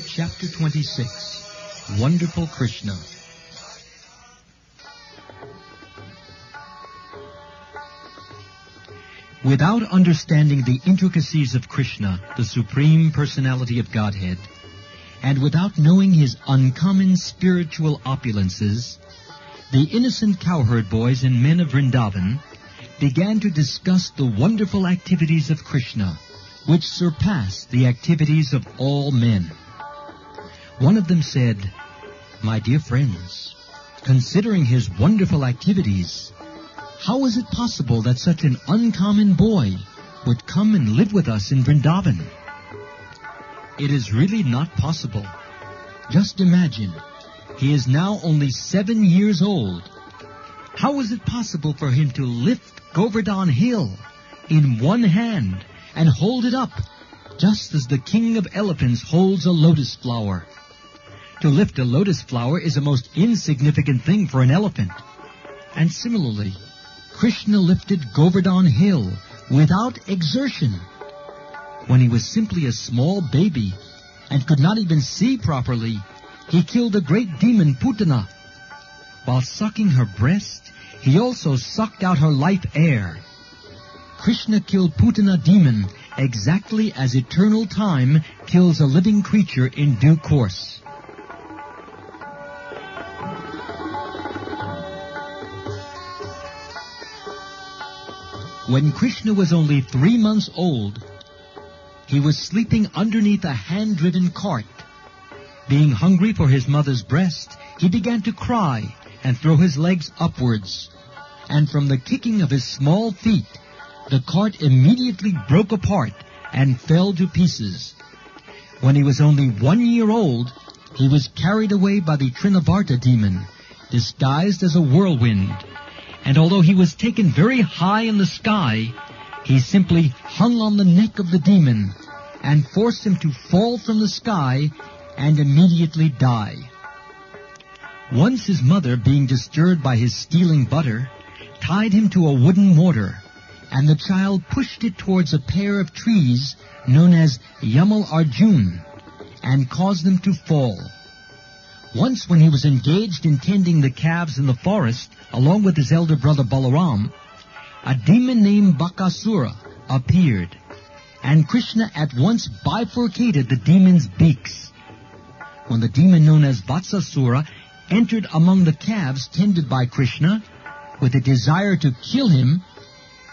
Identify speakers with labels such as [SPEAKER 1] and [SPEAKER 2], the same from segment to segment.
[SPEAKER 1] Chapter 26, Wonderful Krishna. Without understanding the intricacies of Krishna, the Supreme Personality of Godhead, and without knowing his uncommon spiritual opulences, the innocent cowherd boys and men of Vrindavan began to discuss the wonderful activities of Krishna, which surpass the activities of all men. One of them said, "My dear friends, considering his wonderful activities, how is it possible that such an uncommon boy would come and live with us in Vrindavan? It is really not possible. Just imagine, he is now only 7 years old. How is it possible for him to lift Govardhan Hill in one hand and hold it up, just as the king of elephants holds a lotus flower? To lift a lotus flower is a most insignificant thing for an elephant. And similarly, Krishna lifted Govardhan Hill without exertion. When he was simply a small baby and could not even see properly, he killed a great demon, Putana. While sucking her breast, he also sucked out her life air. Krishna killed Putana demon exactly as eternal time kills a living creature in due course." When Krishna was only 3 months old, he was sleeping underneath a hand-driven cart. Being hungry for his mother's breast, he began to cry and throw his legs upwards. And from the kicking of his small feet, the cart immediately broke apart and fell to pieces. When he was only 1 year old, he was carried away by the Trinavarta demon, disguised as a whirlwind. And although he was taken very high in the sky, he simply hung on the neck of the demon and forced him to fall from the sky and immediately die. Once his mother, being disturbed by his stealing butter, tied him to a wooden mortar, and the child pushed it towards a pair of trees known as Yamal Arjun, and caused them to fall. Once when he was engaged in tending the calves in the forest, along with his elder brother Balaram, a demon named Bakasura appeared, and Krishna at once bifurcated the demon's beaks. When the demon known as Vatsasura entered among the calves tended by Krishna, with a desire to kill him,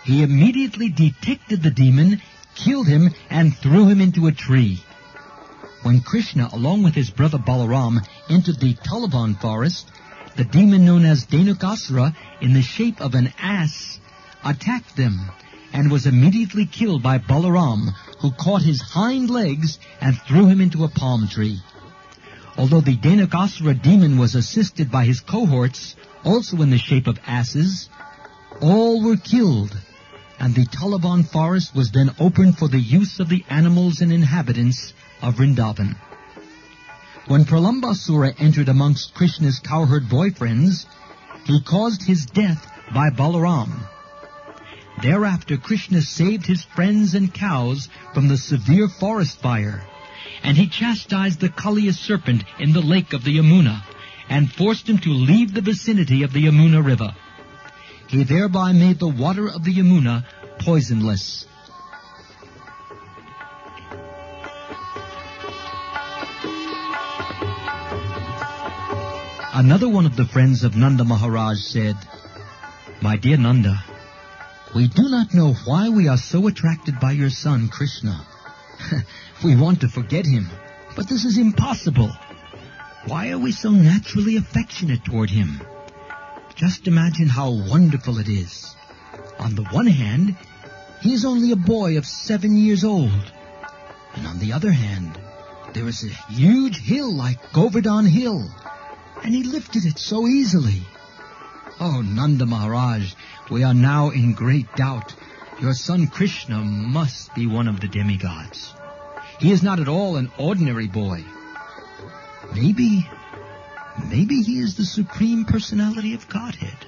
[SPEAKER 1] he immediately detected the demon, killed him, and threw him into a tree. When Krishna, along with his brother Balaram, entered the Tulavan forest, the demon known as Dhenukasura, in the shape of an ass, attacked them and was immediately killed by Balaram, who caught his hind legs and threw him into a palm tree. Although the Dhenukasura demon was assisted by his cohorts, also in the shape of asses, all were killed, and the Tulavan forest was then opened for the use of the animals and inhabitants of Vrindavan. When Pralambasura entered amongst Krishna's cowherd boyfriends, he caused his death by Balaram. Thereafter Krishna saved his friends and cows from the severe forest fire, and he chastised the Kaliya serpent in the lake of the Yamuna, and forced him to leave the vicinity of the Yamuna river. He thereby made the water of the Yamuna poisonless. Another one of the friends of Nanda Maharaj said, "My dear Nanda, we do not know why we are so attracted by your son Krishna. We want to forget him, but this is impossible. Why are we so naturally affectionate toward him? Just imagine how wonderful it is. On the one hand, he is only a boy of 7 years old, and on the other hand, there is a huge hill like Govardhan Hill, and he lifted it so easily. Oh, Nanda Maharaj, we are now in great doubt. Your son Krishna must be one of the demigods. He is not at all an ordinary boy. Maybe he is the Supreme Personality of Godhead."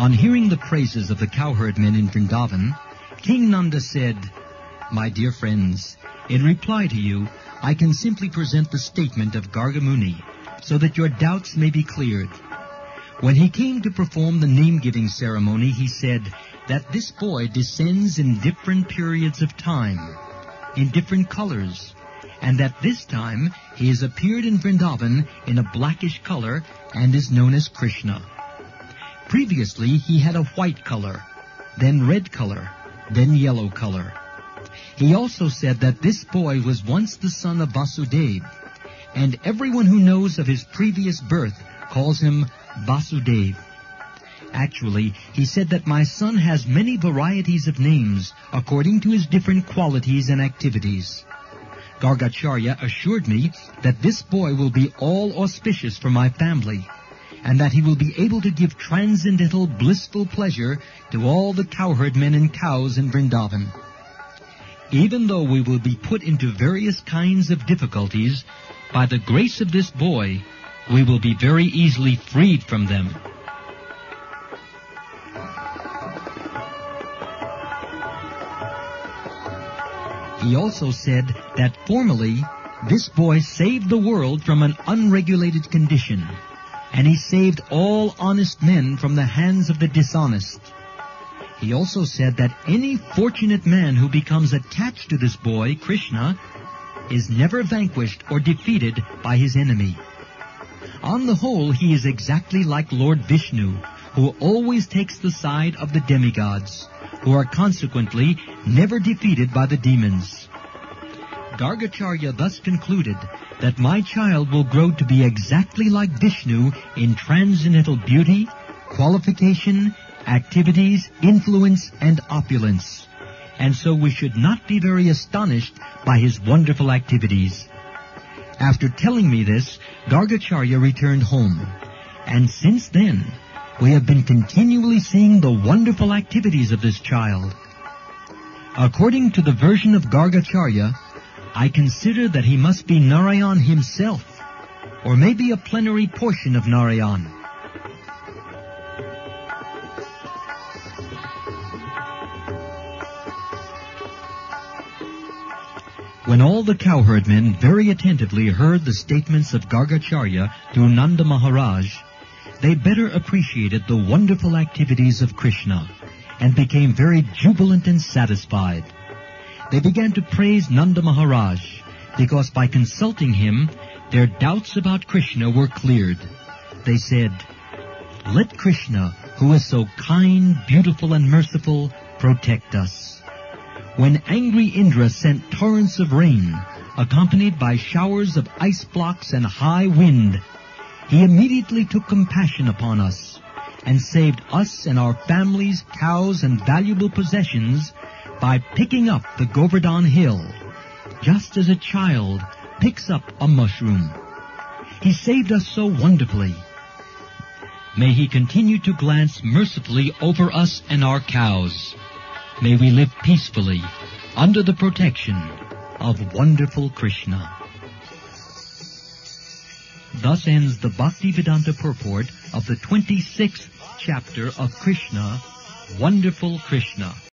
[SPEAKER 1] On hearing the praises of the cowherdmen in Vrindavan, King Nanda said, "My dear friends, in reply to you, I can simply present the statement of Garga Muni, so that your doubts may be cleared. When he came to perform the name-giving ceremony, he said that this boy descends in different periods of time, in different colors, and that this time he has appeared in Vrindavan in a blackish color and is known as Krishna. Previously he had a white color, then red color, then yellow color. He also said that this boy was once the son of Vasudeva, and everyone who knows of his previous birth calls him Vasudeva. Actually, he said that my son has many varieties of names according to his different qualities and activities. Gargacharya assured me that this boy will be all auspicious for my family, and that he will be able to give transcendental blissful pleasure to all the cowherdmen and cows in Vrindavan. Even though we will be put into various kinds of difficulties, by the grace of this boy, we will be very easily freed from them." He also said that formerly this boy saved the world from an unregulated condition, and he saved all honest men from the hands of the dishonest. He also said that any fortunate man who becomes attached to this boy, Krishna, is never vanquished or defeated by his enemy. On the whole, he is exactly like Lord Vishnu, who always takes the side of the demigods, who are consequently never defeated by the demons. Gargacharya thus concluded that my child will grow to be exactly like Vishnu in transcendental beauty, qualification, activities, influence, and opulence, and so we should not be very astonished by his wonderful activities. After telling me this, Gargacharya returned home, and since then we have been continually seeing the wonderful activities of this child. According to the version of Gargacharya, I consider that he must be Narayan himself, or maybe a plenary portion of Narayan. When all the cowherdmen very attentively heard the statements of Gargacharya through Nanda Maharaj, they better appreciated the wonderful activities of Krishna and became very jubilant and satisfied. They began to praise Nanda Maharaj because by consulting him, their doubts about Krishna were cleared. They said, "Let Krishna, who is so kind, beautiful, and merciful, protect us." When angry Indra sent torrents of rain, accompanied by showers of ice blocks and high wind, he immediately took compassion upon us and saved us and our families, cows, and valuable possessions by picking up the Govardhan hill, just as a child picks up a mushroom. He saved us so wonderfully. May he continue to glance mercifully over us and our cows. May we live peacefully under the protection of wonderful Krishna. Thus ends the Bhaktivedanta purport of the 26th chapter of Krishna, Wonderful Krishna.